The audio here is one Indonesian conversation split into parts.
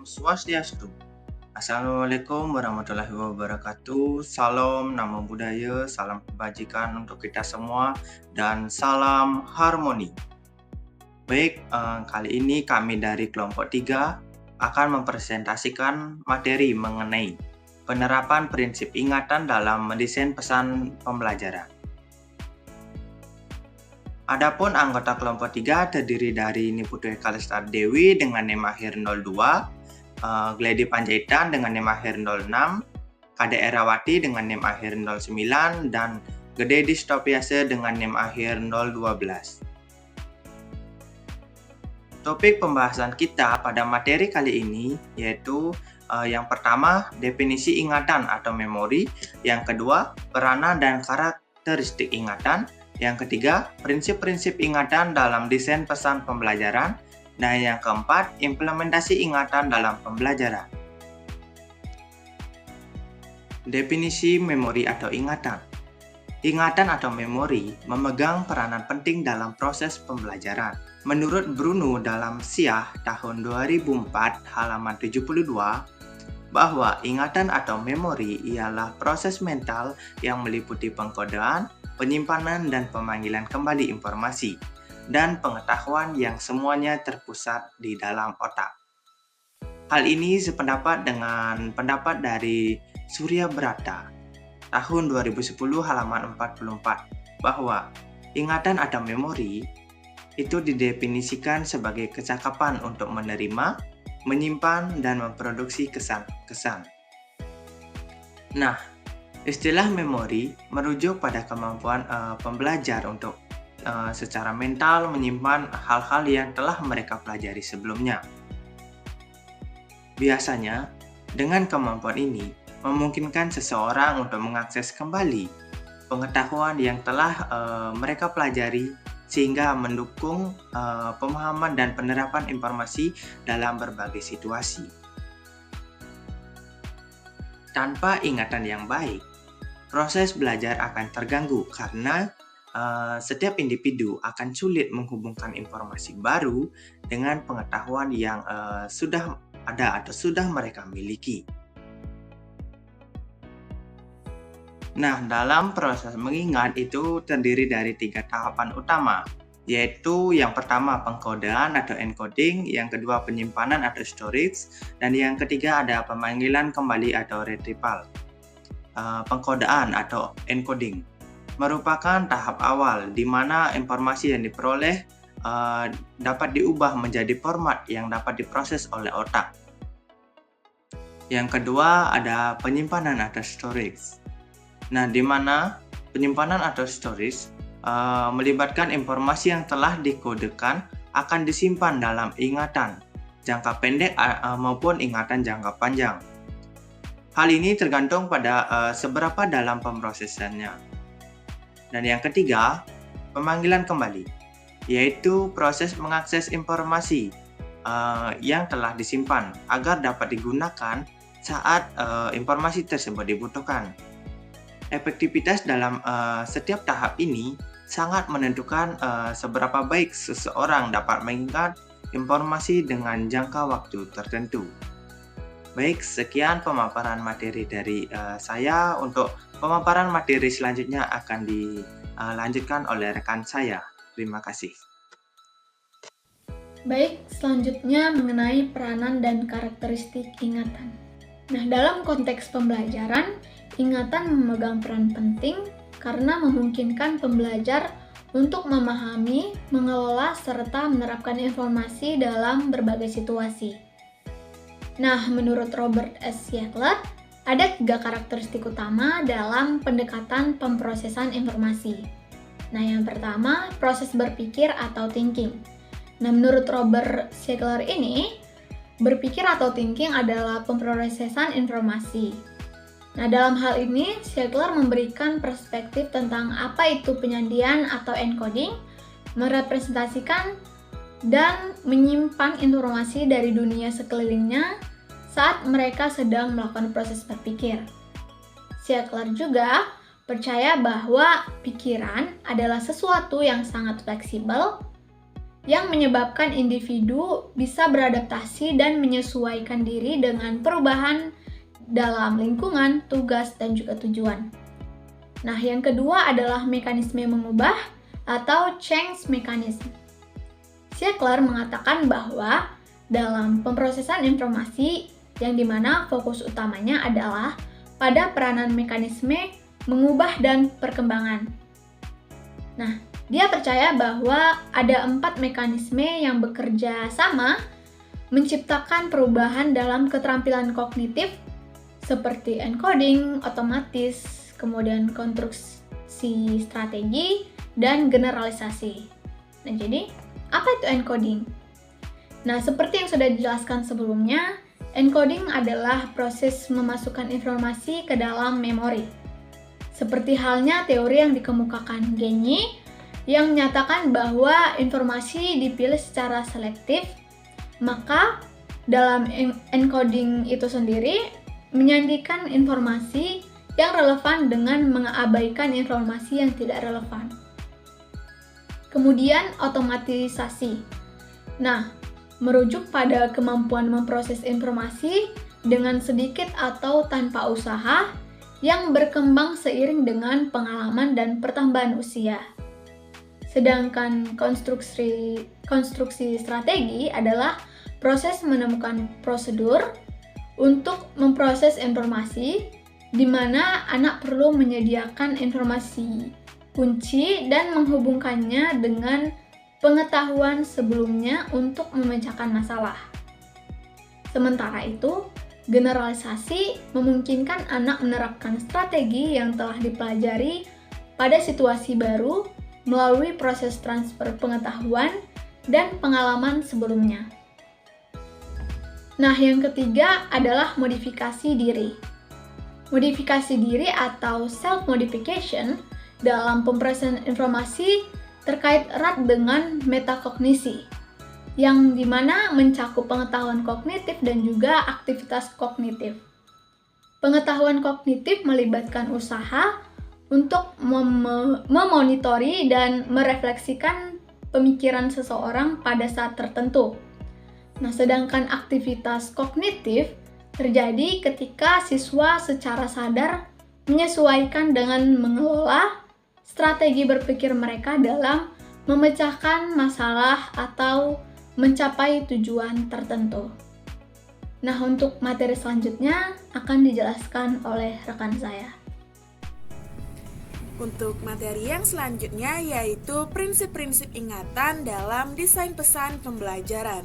Swastiastu. Assalamualaikum warahmatullahi wabarakatuh. Salam nama budaya, salam kebajikan untuk kita semua, dan salam harmoni. Baik, kali ini kami dari kelompok 3 akan mempresentasikan materi mengenai penerapan prinsip ingatan dalam mendesain pesan pembelajaran. Adapun anggota kelompok 3 terdiri dari Niputu Kalestari Dewi dengan NIM akhir 02, Gledi Panjaitan dengan NIM akhir 06, Kade Erawati dengan NIM akhir 09, dan Gede Distopiase dengan NIM akhir 012. Topik pembahasan kita pada materi kali ini yaitu yang pertama, definisi ingatan atau memori, yang kedua, peranan dan karakteristik ingatan, yang ketiga, prinsip-prinsip ingatan dalam desain pesan pembelajaran, dan yang keempat, implementasi ingatan dalam pembelajaran. Definisi memori atau ingatan. Ingatan atau memori memegang peranan penting dalam proses pembelajaran. Menurut Bruno dalam Siah tahun 2004 halaman 72, bahwa ingatan atau memori ialah proses mental yang meliputi pengkodean, penyimpanan dan pemanggilan kembali informasi, dan pengetahuan yang semuanya terpusat di dalam otak. Hal ini sependapat dengan pendapat dari Surya Brata tahun 2010 halaman 44 bahwa ingatan atau memori itu didefinisikan sebagai kecakapan untuk menerima, menyimpan, dan memproduksi kesan-kesan. Nah, istilah memori merujuk pada kemampuan pembelajar untuk secara mental menyimpan hal-hal yang telah mereka pelajari sebelumnya. Biasanya, dengan kemampuan ini memungkinkan seseorang untuk mengakses kembali pengetahuan yang telah mereka pelajari sehingga mendukung pemahaman dan penerapan informasi dalam berbagai situasi. Tanpa ingatan yang baik, proses belajar akan terganggu karena setiap individu akan sulit menghubungkan informasi baru dengan pengetahuan yang sudah ada atau sudah mereka miliki. Nah, dalam proses mengingat itu terdiri dari 3 tahapan utama, yaitu yang pertama pengkodean atau encoding, yang kedua penyimpanan atau storage, dan yang ketiga ada pemanggilan kembali atau retrieval. Pengkodean atau encoding merupakan tahap awal di mana informasi yang diperoleh dapat diubah menjadi format yang dapat diproses oleh otak. Yang kedua ada penyimpanan atau storage. Nah, di mana penyimpanan atau storage melibatkan informasi yang telah dikodekan akan disimpan dalam ingatan jangka pendek maupun ingatan jangka panjang. Hal ini tergantung pada seberapa dalam pemrosesannya. Dan yang ketiga, pemanggilan kembali, yaitu proses mengakses informasi yang telah disimpan agar dapat digunakan saat informasi tersebut dibutuhkan. Efektivitas dalam setiap tahap ini sangat menentukan seberapa baik seseorang dapat mengingat informasi dengan jangka waktu tertentu. Baik, sekian pemaparan materi dari saya. Untuk pemaparan materi selanjutnya akan dilanjutkan oleh rekan saya. Terima kasih. Baik, selanjutnya mengenai peranan dan karakteristik ingatan. Nah, dalam konteks pembelajaran, ingatan memegang peran penting karena memungkinkan pembelajar untuk memahami, mengelola, serta menerapkan informasi dalam berbagai situasi. Nah, menurut Robert S. Siegler, ada 3 karakteristik utama dalam pendekatan pemrosesan informasi. Nah, yang pertama, proses berpikir atau thinking. Nah, menurut Robert Siegler ini, berpikir atau thinking adalah pemrosesan informasi. Nah, dalam hal ini, Siegler memberikan perspektif tentang apa itu penyandian atau encoding, merepresentasikan dan menyimpan informasi dari dunia sekelilingnya saat mereka sedang melakukan proses berpikir. Siegler juga percaya bahwa pikiran adalah sesuatu yang sangat fleksibel, yang menyebabkan individu bisa beradaptasi dan menyesuaikan diri dengan perubahan dalam lingkungan, tugas, dan juga tujuan. Nah, yang kedua adalah mekanisme mengubah atau change mechanism. Siegler mengatakan bahwa dalam pemrosesan informasi yang dimana fokus utamanya adalah pada peranan mekanisme mengubah dan perkembangan. Nah, dia percaya bahwa ada 4 mekanisme yang bekerja sama menciptakan perubahan dalam keterampilan kognitif seperti encoding, otomatis, kemudian konstruksi strategi, dan generalisasi. Nah, jadi apa itu encoding? Nah, seperti yang sudah dijelaskan sebelumnya, encoding adalah proses memasukkan informasi ke dalam memori. Seperti halnya teori yang dikemukakan Genyi, yang menyatakan bahwa informasi dipilih secara selektif, maka dalam encoding itu sendiri menyandikan informasi yang relevan dengan mengabaikan informasi yang tidak relevan. Kemudian otomatisasi. Nah, merujuk pada kemampuan memproses informasi dengan sedikit atau tanpa usaha yang berkembang seiring dengan pengalaman dan pertambahan usia. Sedangkan konstruksi strategi adalah proses menemukan prosedur untuk memproses informasi, di mana anak perlu menyediakan informasi kunci dan menghubungkannya dengan pengetahuan sebelumnya untuk memecahkan masalah. Sementara itu, generalisasi memungkinkan anak menerapkan strategi yang telah dipelajari pada situasi baru melalui proses transfer pengetahuan dan pengalaman sebelumnya. Nah, yang ketiga adalah modifikasi diri. Modifikasi diri atau self-modification dalam pemrosesan informasi terkait erat dengan metakognisi, yang dimana mencakup pengetahuan kognitif dan juga aktivitas kognitif. Pengetahuan kognitif melibatkan usaha untuk memonitori dan merefleksikan pemikiran seseorang pada saat tertentu. Nah, sedangkan aktivitas kognitif terjadi ketika siswa secara sadar menyesuaikan dengan mengelola strategi berpikir mereka dalam memecahkan masalah atau mencapai tujuan tertentu. Nah, untuk materi selanjutnya akan dijelaskan oleh rekan saya. Untuk materi yang selanjutnya yaitu prinsip-prinsip ingatan dalam desain pesan pembelajaran.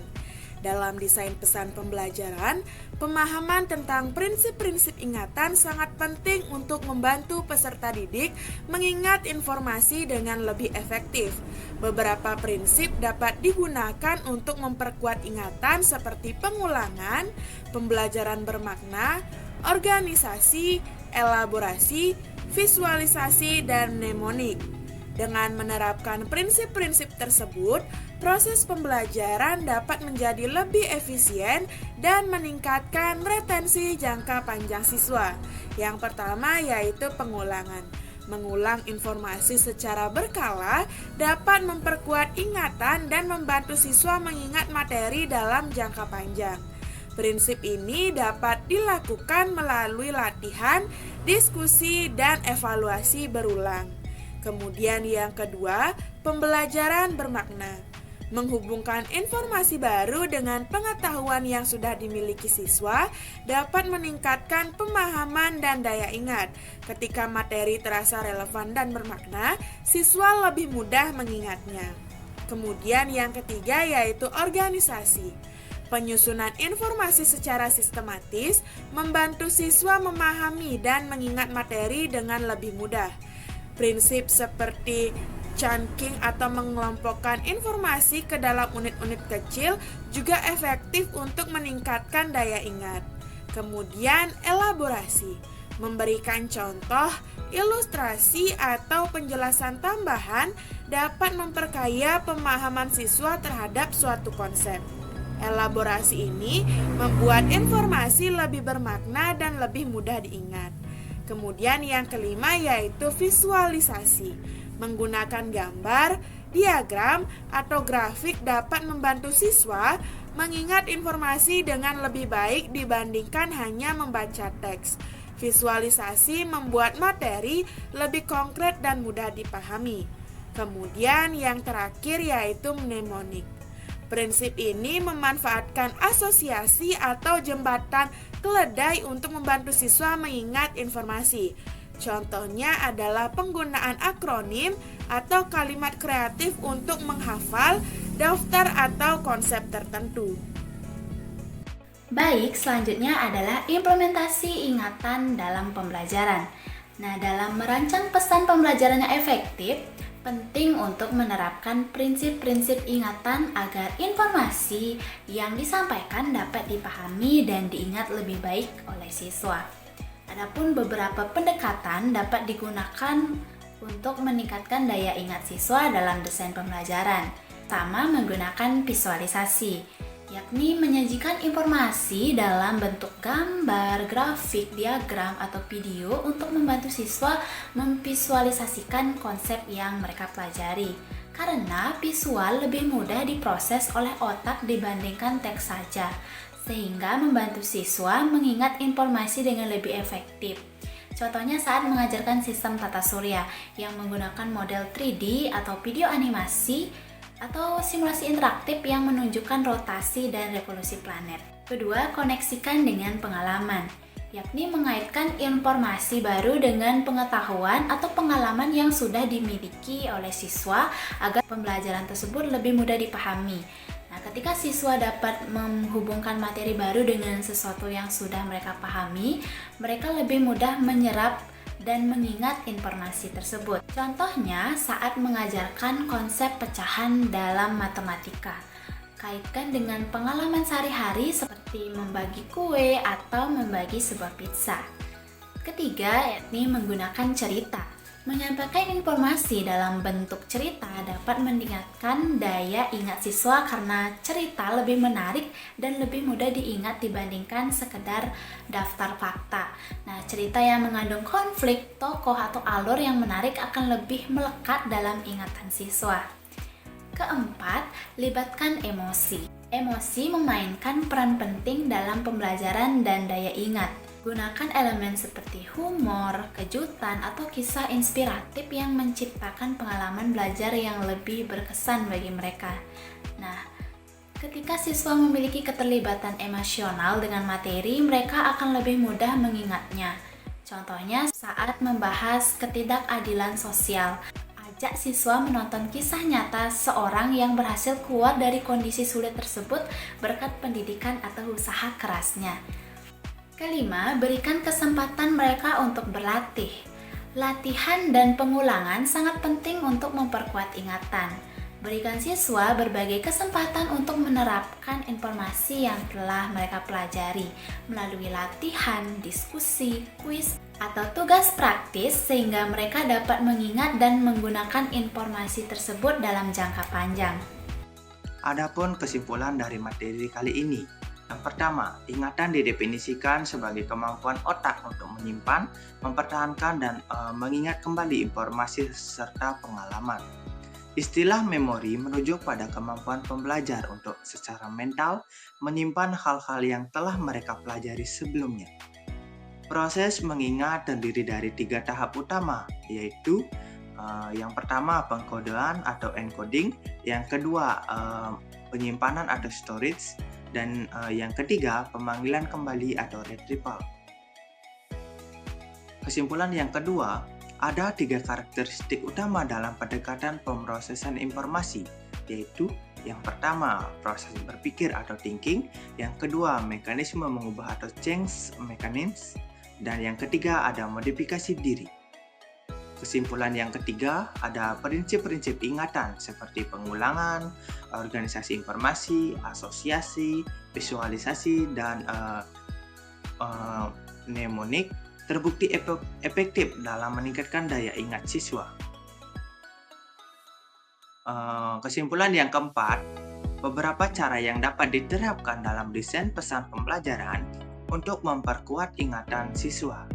Dalam desain pesan pembelajaran, pemahaman tentang prinsip-prinsip ingatan sangat penting untuk membantu peserta didik mengingat informasi dengan lebih efektif. Beberapa prinsip dapat digunakan untuk memperkuat ingatan seperti pengulangan, pembelajaran bermakna, organisasi, elaborasi, visualisasi, dan mnemonik. Dengan menerapkan prinsip-prinsip tersebut, proses pembelajaran dapat menjadi lebih efisien dan meningkatkan retensi jangka panjang siswa. Yang pertama yaitu pengulangan. Mengulang informasi secara berkala dapat memperkuat ingatan dan membantu siswa mengingat materi dalam jangka panjang. Prinsip ini dapat dilakukan melalui latihan, diskusi, dan evaluasi berulang. Kemudian yang kedua, pembelajaran bermakna. Menghubungkan informasi baru dengan pengetahuan yang sudah dimiliki siswa dapat meningkatkan pemahaman dan daya ingat. Ketika materi terasa relevan dan bermakna, siswa lebih mudah mengingatnya. Kemudian yang ketiga yaitu organisasi. Penyusunan informasi secara sistematis membantu siswa memahami dan mengingat materi dengan lebih mudah. Prinsip seperti chunking atau mengelompokkan informasi ke dalam unit-unit kecil juga efektif untuk meningkatkan daya ingat. Kemudian elaborasi, memberikan contoh, ilustrasi atau penjelasan tambahan dapat memperkaya pemahaman siswa terhadap suatu konsep. Elaborasi ini membuat informasi lebih bermakna dan lebih mudah diingat. Kemudian yang kelima yaitu visualisasi. Menggunakan gambar, diagram, atau grafik dapat membantu siswa mengingat informasi dengan lebih baik dibandingkan hanya membaca teks. Visualisasi membuat materi lebih konkret dan mudah dipahami. Kemudian yang terakhir yaitu mnemonik. Prinsip ini memanfaatkan asosiasi atau jembatan keledai untuk membantu siswa mengingat informasi. Contohnya adalah penggunaan akronim atau kalimat kreatif untuk menghafal daftar atau konsep tertentu. Baik, selanjutnya adalah implementasi ingatan dalam pembelajaran. Nah, dalam merancang pesan pembelajaran yang efektif, penting untuk menerapkan prinsip-prinsip ingatan agar informasi yang disampaikan dapat dipahami dan diingat lebih baik oleh siswa. Adapun beberapa pendekatan dapat digunakan untuk meningkatkan daya ingat siswa dalam desain pembelajaran. Pertama, menggunakan visualisasi, yakni menyajikan informasi dalam bentuk gambar, grafik, diagram, atau video untuk membantu siswa memvisualisasikan konsep yang mereka pelajari. Karena visual lebih mudah diproses oleh otak dibandingkan teks saja, sehingga membantu siswa mengingat informasi dengan lebih efektif. Contohnya saat mengajarkan sistem tata surya yang menggunakan model 3D atau video animasi atau simulasi interaktif yang menunjukkan rotasi dan revolusi planet. Kedua, koneksikan dengan pengalaman, yakni mengaitkan informasi baru dengan pengetahuan atau pengalaman yang sudah dimiliki oleh siswa agar pembelajaran tersebut lebih mudah dipahami. Nah, ketika siswa dapat menghubungkan materi baru dengan sesuatu yang sudah mereka pahami, mereka lebih mudah menyerap dan mengingat informasi tersebut. Contohnya saat mengajarkan konsep pecahan dalam matematika. Kaitkan dengan pengalaman sehari-hari seperti membagi kue atau membagi sebuah pizza. Ketiga, yakni menggunakan cerita. Menyampaikan informasi dalam bentuk cerita dapat meningkatkan daya ingat siswa karena cerita lebih menarik dan lebih mudah diingat dibandingkan sekedar daftar fakta. Nah, cerita yang mengandung konflik, tokoh, atau alur yang menarik akan lebih melekat dalam ingatan siswa. Keempat, libatkan emosi. Emosi memainkan peran penting dalam pembelajaran dan daya ingat. Gunakan elemen seperti humor, kejutan, atau kisah inspiratif yang menciptakan pengalaman belajar yang lebih berkesan bagi mereka. Nah, ketika siswa memiliki keterlibatan emosional dengan materi, mereka akan lebih mudah mengingatnya. Contohnya saat membahas ketidakadilan sosial. Ajak siswa menonton kisah nyata seorang yang berhasil keluar dari kondisi sulit tersebut berkat pendidikan atau usaha kerasnya. Kelima, berikan kesempatan mereka untuk berlatih. Latihan dan pengulangan sangat penting untuk memperkuat ingatan. Berikan siswa berbagai kesempatan untuk menerapkan informasi yang telah mereka pelajari melalui latihan, diskusi, kuis, atau tugas praktis sehingga mereka dapat mengingat dan menggunakan informasi tersebut dalam jangka panjang. Adapun kesimpulan dari materi kali ini, yang pertama, ingatan didefinisikan sebagai kemampuan otak untuk menyimpan, mempertahankan, dan mengingat kembali informasi serta pengalaman. Istilah memori merujuk pada kemampuan pembelajar untuk secara mental menyimpan hal-hal yang telah mereka pelajari sebelumnya. Proses mengingat terdiri dari 3 tahap utama, yaitu yang pertama pengkodean atau encoding, yang kedua penyimpanan atau storage, dan yang ketiga pemanggilan kembali atau retrieval. Kesimpulan yang kedua, ada 3 karakteristik utama dalam pendekatan pemrosesan informasi, yaitu yang pertama proses berpikir atau thinking, yang kedua mekanisme mengubah atau change mechanism, dan yang ketiga ada modifikasi diri. Kesimpulan yang ketiga, ada prinsip-prinsip ingatan seperti pengulangan, organisasi informasi, asosiasi, visualisasi, dan mnemonik terbukti efektif dalam meningkatkan daya ingat siswa. Kesimpulan yang keempat, beberapa cara yang dapat diterapkan dalam desain pesan pembelajaran untuk memperkuat ingatan siswa.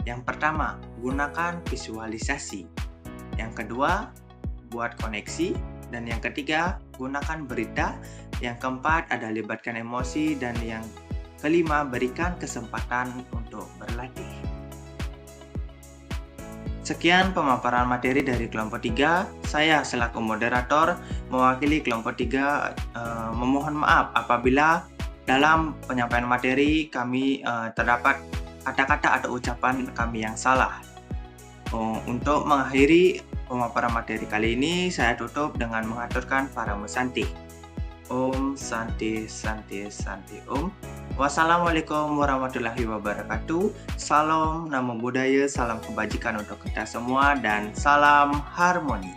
Yang pertama, gunakan visualisasi. Yang kedua, buat koneksi. Dan yang ketiga, gunakan berita. Yang keempat, ada libatkan emosi. Dan yang kelima, berikan kesempatan untuk berlatih. Sekian pemaparan materi dari kelompok 3. Saya selaku moderator mewakili kelompok 3 memohon maaf apabila dalam penyampaian materi kami terdapat kata-kata atau ucapan kami yang salah. Untuk mengakhiri pemaparan materi kali ini, saya tutup dengan mengaturkan para musanti. Om Santi Santi Santi Om. Wassalamualaikum warahmatullahi wabarakatuh. Salam namo buddhaya, salam kebajikan untuk kita semua, dan salam harmoni.